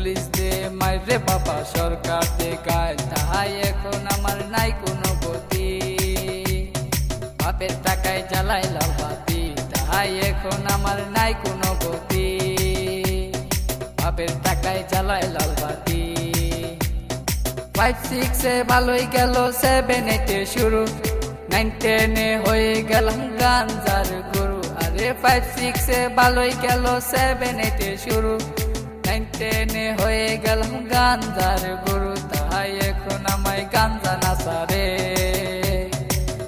Police দে মাইরে বাবা সরকার দে গায়, তাহাই এখন আমার নাই কোনো গতি। বাপের টাকায় জ্বালাই লাল বাতি, তাহাই এখন আমার নাই কোনো গতি। বাপের টাকায় জ্বালাই লাল বাতি। 5-6 ভালোই গেল, 7-8 শুরু, 9-10 হয়ে গেলাম গাঞ্জার গুরু। আরে 5-6 ভালোই গেল, 7-8 শুরু, 9-10 হয়ে গেলাম গাঞ্জার গুরু। তাই এখন আমায় গাঞ্জা নাচারে,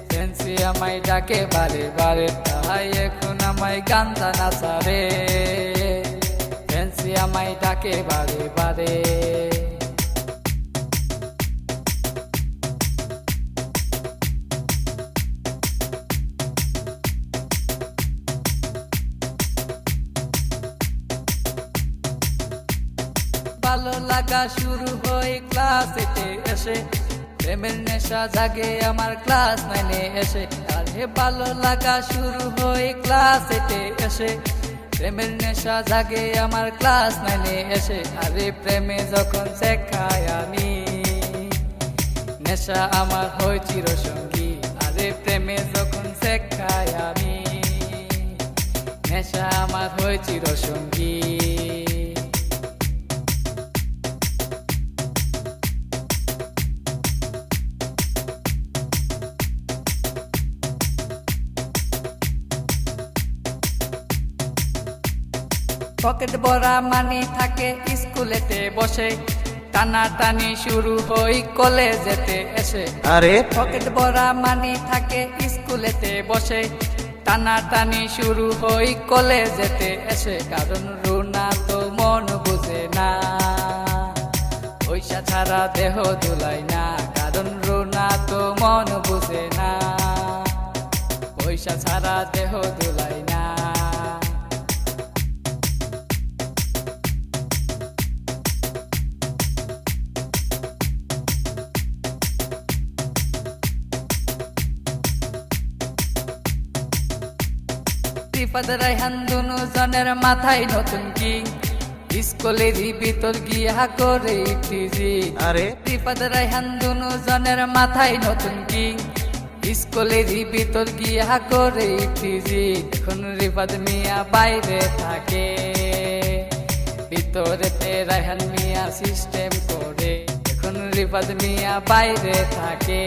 ফ্যান্সি আমায় ডাকে বারে বারে। তাই এখন আমায় গাঞ্জা নাচারে, ফ্যান্সি আমায় ডাকে বারে বারে। ভালো লাগা শুরু হয় ক্লাস 8 এসে, প্রেমের নেশা জাগে আমার ক্লাস 9 এসে। আরে ভালো লাগা শুরু হয় ক্লাস 8 এসে, প্রেমের নেশা জাগে আমার ক্লাস 9 এসে। আরে প্রেমে যখন শেখাই আমি, নেশা আমার হয় চিরসঙ্গী। আরে প্রেমে যখন শেখাই আমি, নেশা আমার হয় চিরসঙ্গী। পকেট ভরা মানি থাকে স্কুলেতে বসে, টানা টানি শুরু হই কলেজেতে এসে। আরে পকেট ভরা মানি থাকে স্কুলেতে বসে, টানা টানি শুরু হই কলেজেতে এসে। কারণ রুনা তো মন বুঝে না, পয়সা ছাড়া দেহ দুলাই না। কারণ রুনা তো মন বুঝে না, পয়সা ছাড়া দেহ দুলাই না। রিফাত রায়হান দুনো জনের মাথায় নতুন কিং, স্কুলেরই ভিতর গিয়া করে টিজি। আরে রিফাত রায়হান দুনো জনের মাথায় নতুন কিং, স্কুলেরই ভিতর গিয়া করে টিজি। এখন রিফাত মিয়া বাইরে থাকে, ভিতরেতে রায়হান মিয়া সিস্টেম করে। এখন রিফাত মিয়া বাইরে থাকে,